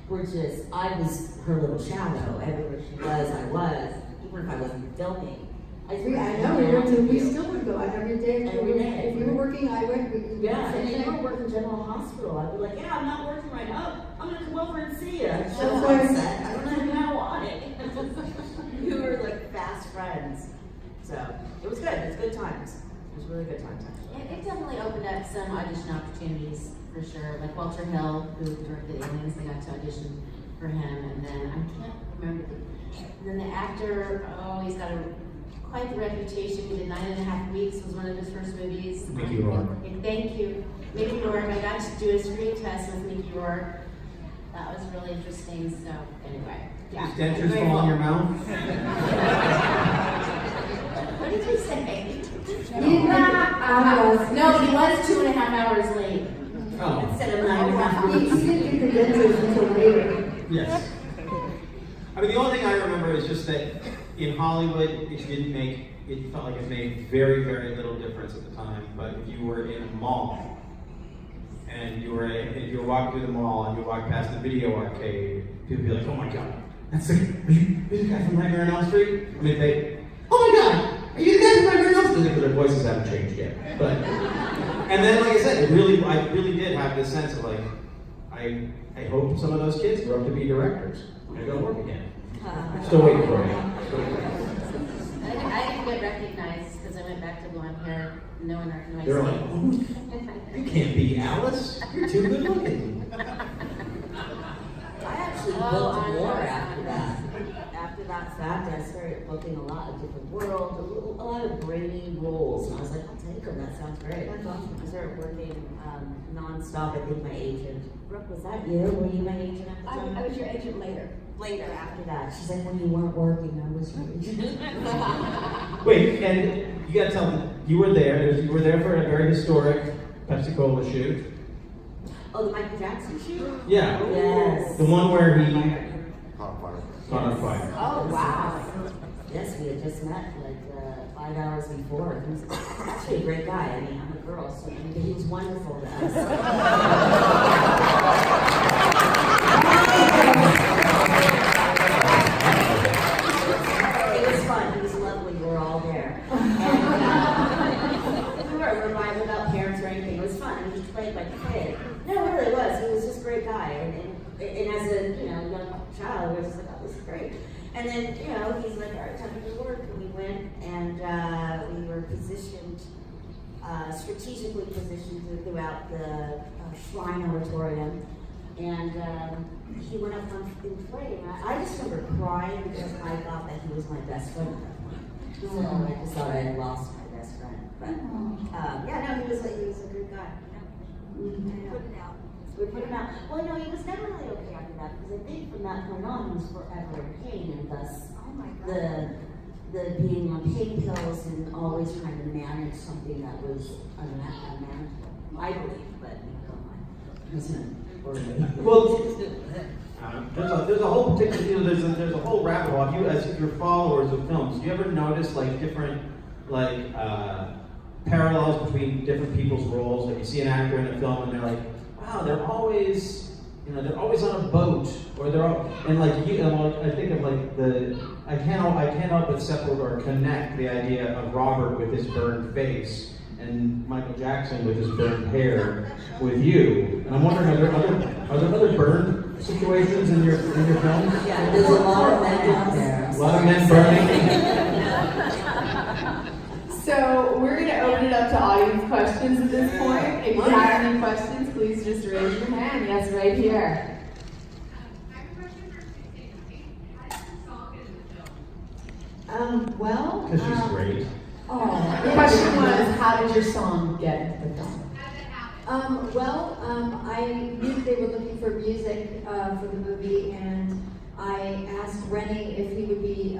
were just, I was her little shadow. Everywhere she was, I was. Even if I wasn't filming. I know, we still would go out every day. Every day. If you were working, I went. Yeah, and then you were working General Hospital. I'd be like, yeah, I'm not working right now. I'm going to come over and see you. I don't even know why. We were like fast friends. So it was good. It was good times. It was really good times, actually. It definitely opened up some audition opportunities for sure. Like Walter Hill, who directed Aliens, I got to audition for him, and then I can't remember and then the actor, he's got quite the reputation. He did 9.5 Weeks, was one of his first movies. Mickey Rourke. Thank you. Mickey Rourke. I got to do a screen test with Mickey Rourke. That was really interesting. So anyway, yeah. Did dentures fall in your mouth? What did you say? No, he was 2.5 hours late. Oh. Instead of 9.5 he weeks. didn't get the dentist until later. Yes. I mean, the only thing I remember is just that in Hollywood, it felt like it made very, very little difference at the time. But if you were in a mall, and you were walking through the mall, and you walked past the video arcade, people would be like, oh my God, that's the guy from Nightmare on Elm Street? I mean, oh my God, are you the guy from Nightmare on Elm Street? Because their voices haven't changed yet. But, and then, like I said, I really did have this sense of like, I hope some of those kids grow up to be directors. I'm gonna go work again. Still waiting for you. I didn't get recognized because I went back to blonde hair. No one recognized They're me. like, you can't be Alice. You're too good looking. I actually booked more after that. After that fact, I started booking a lot of different worlds, a lot of brainy roles. And I was like, I'll take them. That sounds great. That's awesome. I started working nonstop. I think my agent, Brooke, was that you? Were you my agent at the time? I was your agent later. Later, after that. She's like, when you weren't working, I was your agent. Wait, and you gotta tell me, you were there. You were there for a very historic Pepsi-Cola shoot. Oh, the Michael Jackson shoot? Yeah. Yes. The one where he Caught fire. caught on fire. Oh, wow. Yes, we had just met like 5 hours before. He was actually a great guy. I mean, I'm a girl, so he was wonderful to us. It was fun. He was lovely. We were all there. And we weren't revived without parents or anything. It was fun. He just played like a kid. No, it really was. He was just a great guy. And as a young child, we were just like, oh, this is great. And then, he's like, all right, time to go to work. And we went and we were positioned, strategically positioned throughout the Shrine Auditorium. And he went up on in flame. I just remember crying because I thought that he was my best friend at that point. So I just thought I had lost my best friend. But he was a good guy. We put him out. Well, no, he was never really okay after that because I think from that point on he was forever in pain, and thus the being on pain pills and always trying to manage something that was unmanageable. I believe, but Well, there's a whole particular there's a whole rabbit hole. You as your followers of films, do you ever notice like different parallels between different people's roles? Like you see an actor in a film and they're like, wow, they're always on a boat, or they're all, and like you. And I think of like I can't help but separate or connect the idea of Robert with his burned face and Michael Jackson with his burned hair with you. And I'm wondering, are there other burned situations in your films? Yeah, there's a lot of men out there. A lot of men burning. So we're going to open it up to audience questions at this point. If you have any questions, please just raise your hand. Yes, right here. I have a question for Susie. How did the song get in the film? Because she's great. The question was, how did your song get into the film? How did that happen? I knew they were looking for music for the movie, and I asked Rennie if he would be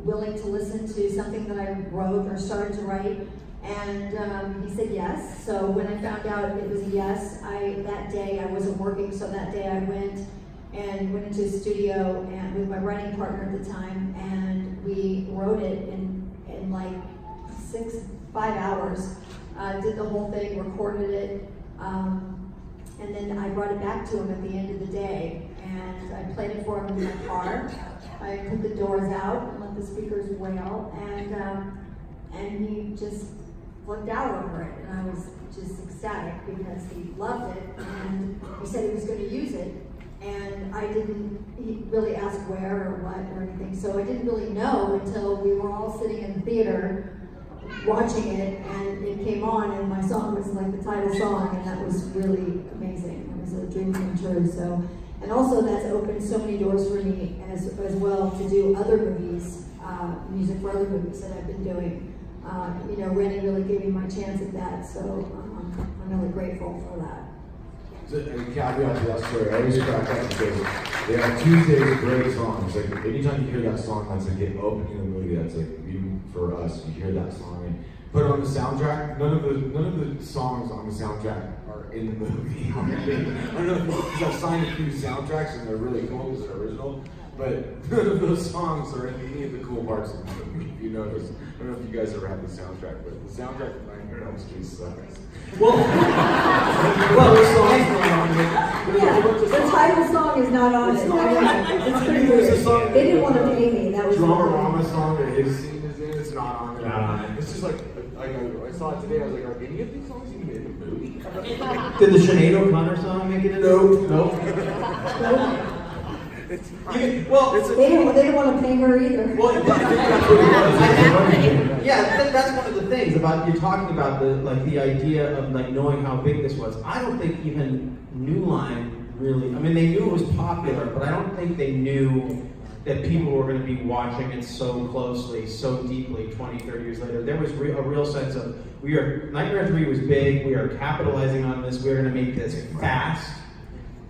willing to listen to something that I wrote or started to write, and he said yes. So when I found out it was a yes, that day I wasn't working, so that day I went into the studio and with my writing partner at the time, and we wrote it in like 5 hours. Did the whole thing, recorded it, And then I brought it back to him at the end of the day, and I played it for him in my car. I put the doors out and let the speakers wail, and he just flipped out over it, and I was just ecstatic because he loved it, and he said he was going to use it, and he really asked where or what or anything, so I didn't really know until we were all sitting in the theater watching it, and it came on, and my song was like the title song, and that was really amazing. It was a dream come true. So, and also that's opened so many doors for me as well to do other movies, music for other movies that I've been doing. Rennie really gave me my chance at that, so I'm really grateful for that. So, a caveat to that story, I always crack up because they have Tuesday's great songs. Like anytime you hear that song, that's like the opening of the movie. That's like even for us, you hear that song and put it on the soundtrack. None of the songs on the soundtrack are in the movie. I don't know because I've signed a few soundtracks and they're really cool because they're original. But none of those songs are in any of the cool parts of the movie. If you notice, I don't know if you guys ever had the soundtrack, but the soundtrack of Nightmare on Elm Street sucks. Well, the song's not on it. Yeah, the title song is not on it. It's pretty weird. They didn't want to pay me. That was Drama song that his scene is in, it's not on it. It's just like I saw it today. I was like, are any of these songs even in the movie? Did the Sinead O'Connor song make it in? Nope. They didn't want to pay her either. Well, that's what it was. Yeah, that's one of the things about you're talking about the idea of like knowing how big this was. I don't think even New Line really. I mean, they knew it was popular, but I don't think they knew that people were going to be watching it so closely, so deeply 20, 30 years later. There was a real sense of Nightmare 3 was big. We are capitalizing on this. We're going to make this fast,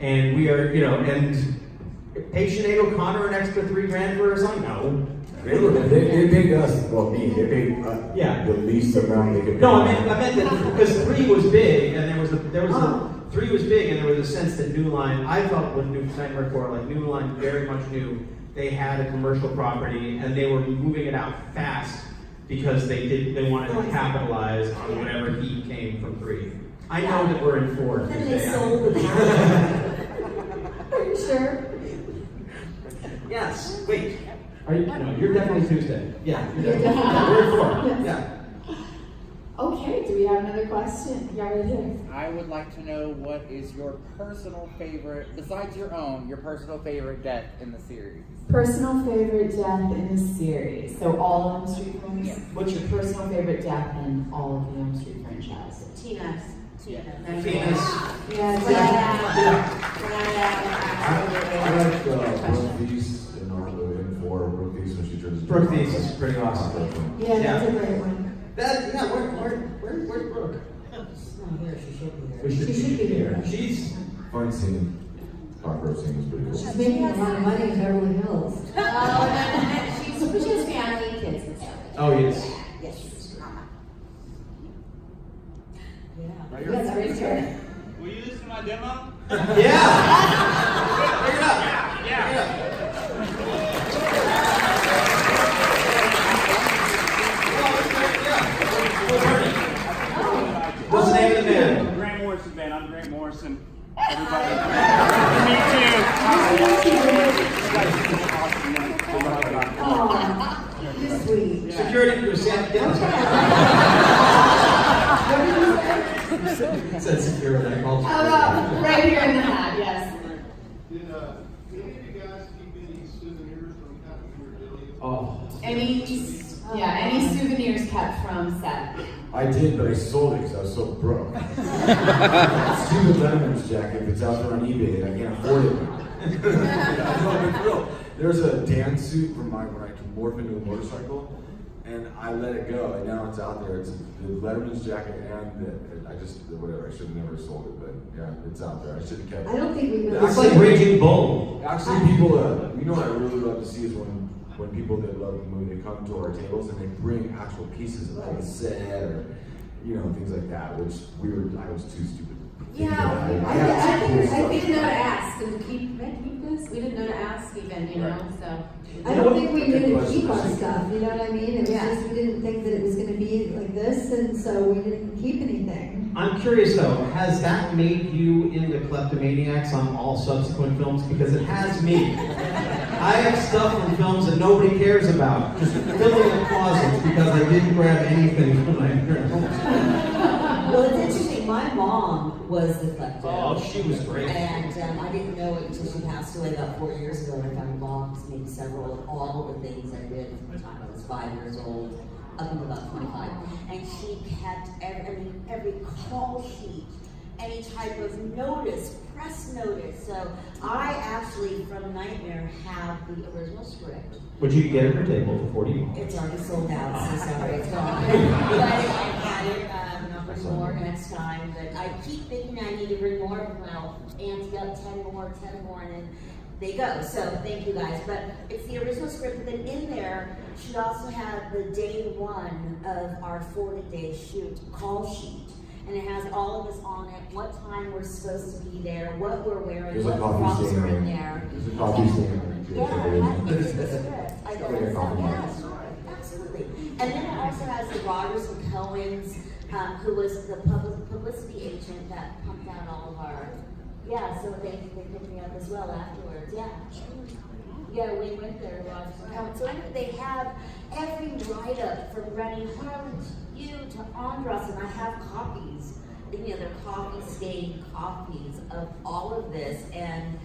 and we are and. Pay Sinead O'Connor an extra $3,000 for a song? No. They paid us, well, me, they paid the least amount they could pay. No, I meant that because 3 was big, and there was 3 was big, and there was a sense that New Line, I felt with Nightmare 4, like New Line very much knew they had a commercial property, and they were moving it out fast because they wanted to capitalize on whatever heat came from 3. I know that we're in 4 Then Tuesday. they sold the Are you sure? Yes. Wait. No, you're definitely Tuesday. Yeah. We're in 4. Yeah. Okay, do we have another question? Yeah, right here. I would like to know what is your personal favorite, besides your own, your personal favorite death in the series? Personal favorite death in the series. So all Elm Street films? Yeah. What's your personal favorite death in all of the Elm Street franchise? Tina's. Venus. I like Brooke Thies in 4. Brooke Thies when she turns into Brooke Thies is pretty awesome. Yeah, that's a great one. Where's Brooke? She's not here, she should be here. She should be here. She's Fun scene. Cockroach scene was pretty cool. She's making a lot of money in Beverly Hills. She has family, kids and stuff. oh yes. Yes. Right Yes, right here. Will you listen to my demo? Yeah. Bring it up. Yeah. What's the name of the band? Grant Morrison Band. I'm Grant Morrison. Everybody. Me Oh, you're sweet. Security crew, Sam. Said security. I called How about right here in the hat? Yes. Did any of you guys keep any souvenirs from your Oh. Any souvenirs kept from set? I did, but I sold it because I was so broke. Stupid Letterman's jacket that's out there on eBay and I can't afford it now. There's a dance suit from when I morphed into a motorcycle, and I let it go, and now it's out there. It's the Letterman's jacket, and I should have never sold it, but yeah, it's out there. I should have kept it. I don't think we It's like Raging Bull. Actually, people, what I really love to see is when people that love the movie, they come to our tables and they bring actual pieces of like a set or, things like that, which I was too stupid. Yeah, I I didn't know to ask. So keep questions. We didn't know to ask even, you know, so. I don't think we knew to keep our stuff, you know what I mean? It was just, we didn't think that it was gonna be like this, and so we didn't keep anything. I'm curious though, has that made you into kleptomaniacs on all subsequent films? Because it has me. I have stuff from films that nobody cares about, just filling the closets because I didn't grab anything from my parents. Well, it's interesting. My mom was the klepto. Oh, she was great. And I didn't know it until she passed away about 4 years ago. And I found logs, maybe several of all the things I did from the time I was 5 years old up until about 25. And she kept every call sheet, any type of notice, press notice. So I actually, from Nightmare, have the original script. Which you can get at her table for $40. It's already sold out, so sorry, it's gone. But I had it, I'll bring more next time. But I keep thinking I need to bring more. Well, ante up 10 more, and then they go. So thank you guys. But it's the original script. And then in there, she also had the day one of our 40-day shoot call sheet. And it has all of us on it, what time we're supposed to be there, what we're wearing, There's a what coffee props stain are on in it. there. There's a coffee stain. Yeah, it's in the script. I It's know like a it's coffee yeah, mug. sure, absolutely. And then it also has the Rogers and Cohen's, who was the publicity agent that pumped out all of our, so they picked me up as well afterwards, Yeah, we went there, Rogers and Cohen. So they have every write-up from Rennie Harlan to you to Andros, and I have copies. You know, they're coffee-stained copies of all of this, and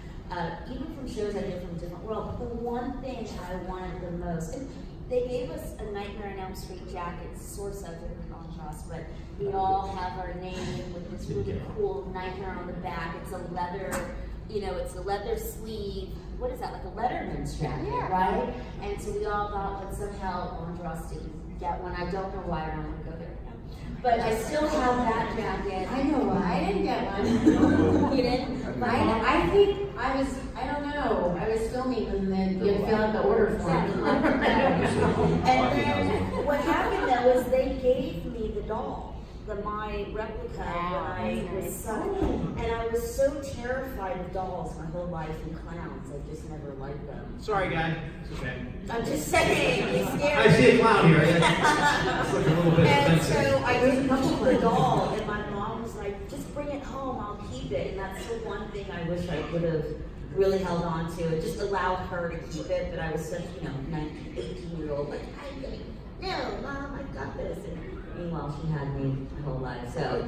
even from shows I did from different worlds. But the one thing I wanted the most, and they gave us a Nightmare on Elm Street jacket, source of it in contrast, but we all have our name with this really cool Nightmare on the back. It's a leather, it's a leather sleeve. What is that, like a Letterman's jacket, right? And so we all thought, let's somehow Andros didn't get one. I don't know why, I don't want to go there. But I still have that jacket. I know why. I didn't get one. You didn't? I think I was filming and then you fill out the order form. And then what happened though is they gave me the doll, my replica when I was son. And I was so terrified of dolls my whole life and clowns. I just never liked them. Sorry, guy. It's okay. I'm just saying, he's scary. I see a clown here. It's like a little bit And offensive. so I didn't keep the doll, and my mom was like, just bring it home, I'll keep it. And that's the one thing I wish I would have really held on to. It just allowed her to keep it, but I was such, 18-year-old, like, no, Mom, I got this. And meanwhile, she had me my whole life, so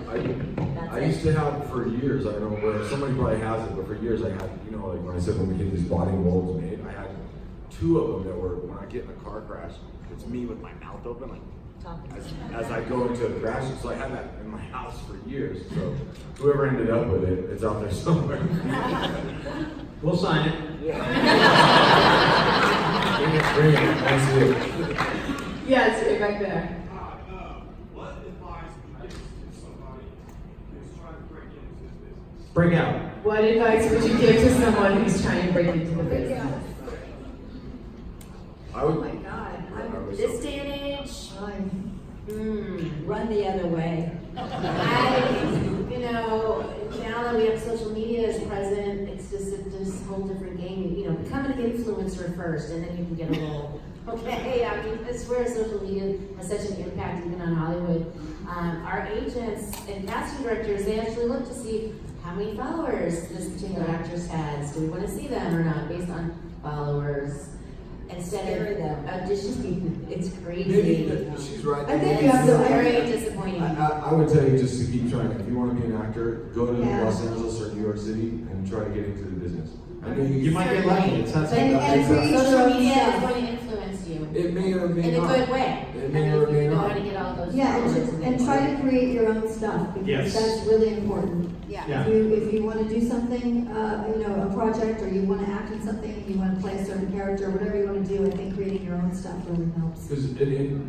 I used to have for years, I don't know where, somebody probably has it, but for years I had, like when I said when we get these body molds made, I had 2 of them that were, when I get in a car crash, it's me with my mouth open, like, as I go into a crash. So I had that in my house for years. So whoever ended up with it, it's out there somewhere. We'll sign it. Bring it. That's it. Yeah, it's right back there. What advice would you give to somebody who's trying to break into this business? Break out. What advice would you give to someone who's trying to break into the business? I would. Oh my God. This day and age, Run the other way. now that we have social media is present, it's just a whole different game. Become an influencer first, and then you can get a role. Okay, I mean, it's where social media has such an impact even on Hollywood. Our agents and casting directors, they actually look to see how many followers this particular actress has. Do we want to see them or not, based on followers? Instead of auditioning, it's crazy. She's right. I think It's you have to very disappointing. I would tell you just to keep trying. If you want to be an actor, go to Yeah. Los Angeles or New York City and try to get into the business. I know You might get lucky. It's not And Exactly. Social media is going to influence you It may or may in a not. good way. It may or may you know not. how to get all those. Yeah, followers and try to create your own stuff, because Yes. that's really important. Yeah. If you want to do something, a project, or you want to act in something, you want to play a certain character, whatever you want to do, I think creating your own stuff really helps. Because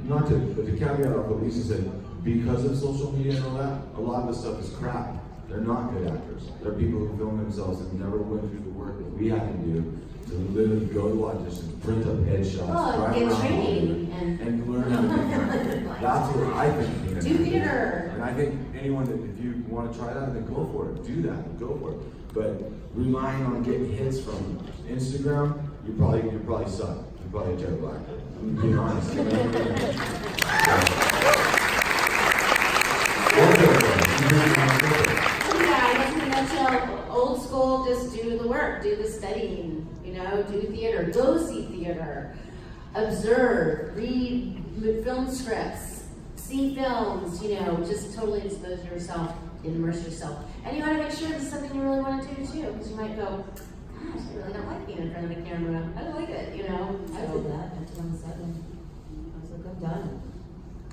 not to, but the caveat of what Lisa said, because of social media and all that, a lot of the stuff is crap. They're not good actors. They're people who film themselves and never went through the work that we had to do to literally go to auditions, print up headshots, drive get around training and learn how to do that. That's what I think. Do theater. And I think anyone that, if you want to try that, then go for it. Do that. Go for it. But relying on getting hits from Instagram, you probably suck. You're probably a terrible actor. I'm being honest. You know what I mean? Yeah, I guess in a nutshell, old school, just do the work, do the studying, do theater, go see theater, observe, read film scripts, see films, just totally expose yourself, immerse yourself. And you want to make sure this is something you really want to do too, because you might go, gosh, I really don't like being in front of a camera. I don't like it, I did that until I'm 7. I was like, I'm done.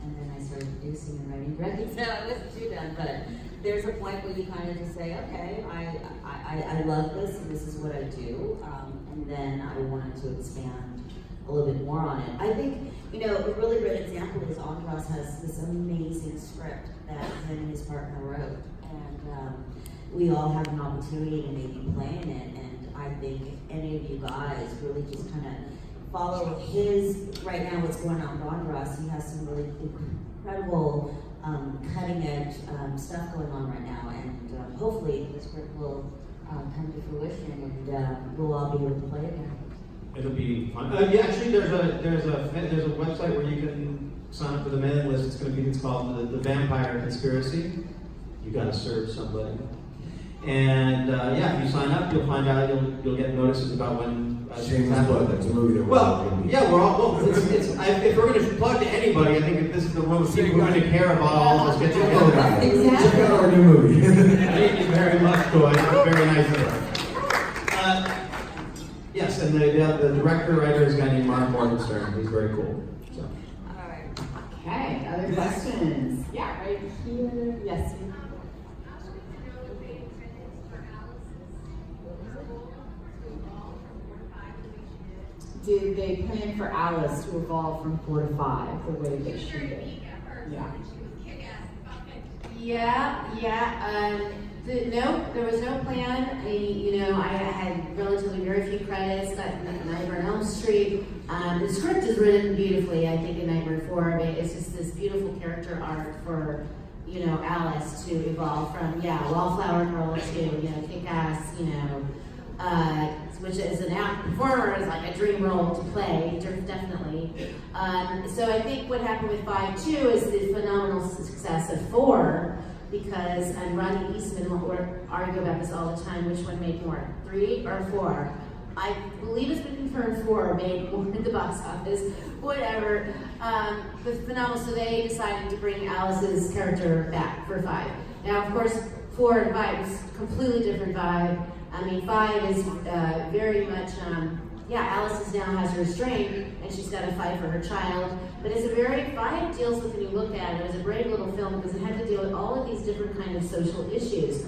And then I started producing and writing directing. So I wasn't too done, but there's a point where you kind of just say, okay, I love this and this is what I do. And then I wanted to expand a little bit more on it. I think, a really great example is Andras has this amazing script that him and his partner wrote. And we all have an opportunity to maybe play in it. And I think if any of you guys really just kind of follow right now what's going on with Andras, he has some really incredible cutting edge stuff going on right now. And hopefully the script will come to fruition and we'll all be able to play again. It'll be fun. Yeah, actually, there's a website where you can sign up for the mailing list. It's called the Vampire Conspiracy. You got to serve somebody. And if you sign up, you'll find out. You'll get notices about when. Shameless plug. That's a movie that we're all going to be. Yeah, we're all. Well, if we're going to plug to anybody, I think this is the room of people who are going to care about all of us. Get together. Check out our new movie. Thank you very much, Coy. Very nice of you. Yes, and the director-writer is a guy named Mark Morgenstern. He's very cool. So. All right. Okay, other questions? Yeah, right here. Yes. Did they plan for Alice to evolve from 4 to 5 the way they should be? Yeah. No, there was no plan. I had relatively very few credits. Got Nightmare on Elm Street. The script is written beautifully, I think, in Nightmare 4. But it's just this beautiful character arc for, Alice to evolve from, Wallflower Girl to, Kick-Ass, which as an performer is like a dream role to play, definitely. So I think what happened with 5 too is the phenomenal success of 4, because and Rodney Eastman will argue about this all the time, which one made more, 3 or 4? I believe it's been confirmed 4 made more at the box office, whatever. But phenomenal, so they decided to bring Alice's character back for 5. Now, of course, 4 and 5 is a completely different vibe. 5 is very much, Alice now has her restraint and she's got to fight for her child. But it's 5 deals with, when you look at it, it was a brave little film because it had to deal with all of these different kind of social issues.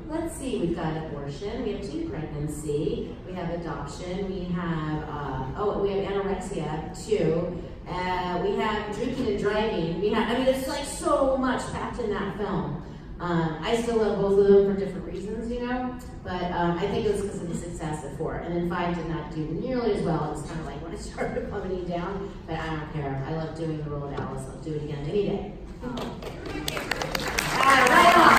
Let's see, we've got abortion, we have teen pregnancy, we have adoption, we have anorexia too, we have drinking and driving, there's like so much packed in that film. I still love both of them for different reasons, but I think it was because of the success of 4. And then 5 did not do nearly as well. It was kind of like when it started plummeting down, but I don't care. I love doing the role of Alice. I'll do it again any day. Right on.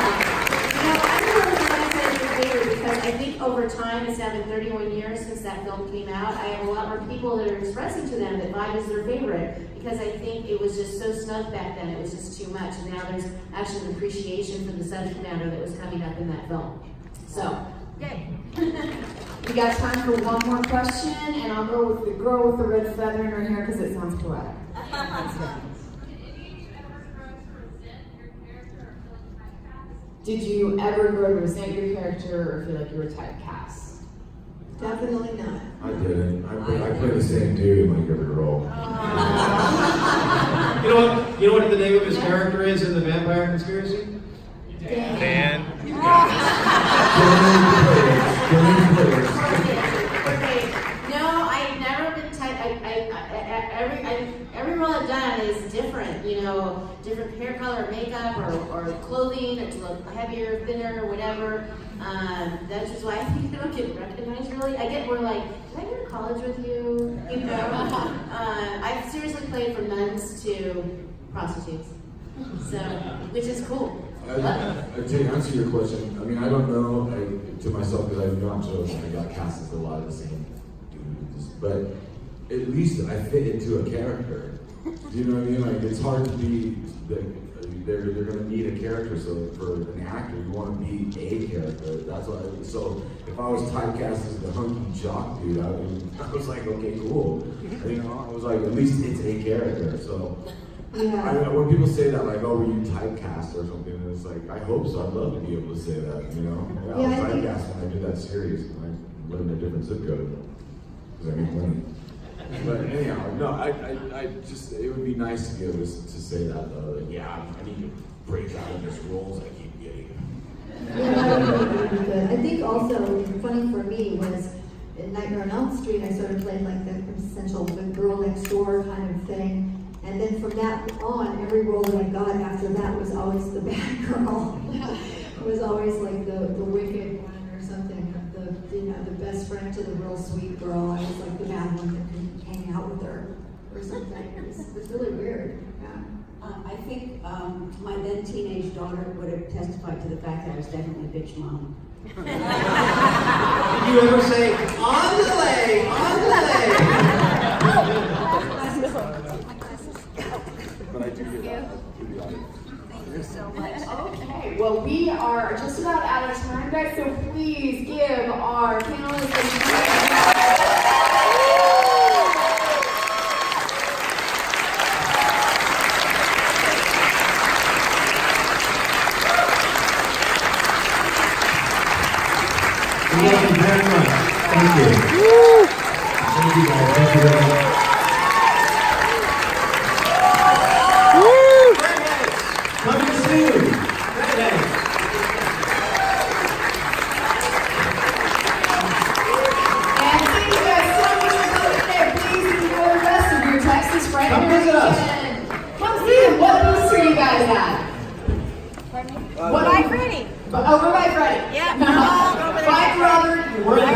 I remember when I said your favorite because I think over time, it's now been 31 years since that film came out. I have a lot more people that are expressing to them that 5 is their favorite. Because I think it was just so snug back then, it was just too much. And now there's actually an appreciation for the subject matter that was coming up in that film. So, yay. We got time for one more question, and I'll go with the girl with the red feather in her hair because it sounds poetic. Did you ever grow to resent your character or feel like you were typecast? Definitely not. I didn't. I play the same dude in like every role. You know what the name of his character is in the Vampire Conspiracy? Dan. No, I've never been every role I've done is different, different hair color, makeup, or clothing, to look heavier, thinner, whatever. That's just why I think I don't get recognized really. I get more like, did I go to college with you? I've seriously played from nuns to prostitutes, so which is cool. To answer your question, I mean, I don't know to myself because I've not chosen. I got cast as a lot of the same dudes, but at least I fit into a character. Do you know what I mean? Like, it's hard to be. They're going to need a character. So for an actor, you want to be a character. That's what. So if I was typecast as the hunky jock dude, I was like, okay, cool. You know, I was like, at least it's a character. So. Yeah. When people say that, like, oh, were you typecast or something, it's like, I hope so. I'd love to be able to say that, you know? I was typecast when I did that series, and I lived in a different zip code, because I make money. But anyhow, no, I just, it would be nice to be able to say that, though. Like, yeah, I need to break out of these roles I keep getting. Yeah, that would be good. I think also, funny for me was, in Nightmare on Elm Street, I sort of played like the quintessential the girl next door kind of thing. And then from that on, every role that I got after that was always the bad girl. It was always like the wicked one or something, the best friend to the real sweet girl. I was like the bad one that couldn't hang out with her or something. It was really weird. Yeah. I think my then teenage daughter would have testified to the fact that I was definitely a bitch mom. Did you ever say, on the way, on the way? But I do get that. Thank you so much. Okay, well, we are just about out of time, guys, so please give our panelists a Thank you very much. Thank you. Thank you guys. Thank you very much. Coming soon. Redheads. And thank you guys so much for coming there. Please enjoy the rest of your Texas Friday Come visit us. weekend. Come see them. What booths are you guys at? By Freddie. Over by Freddie. Yeah, we're all over there. Bye, Robert. We're in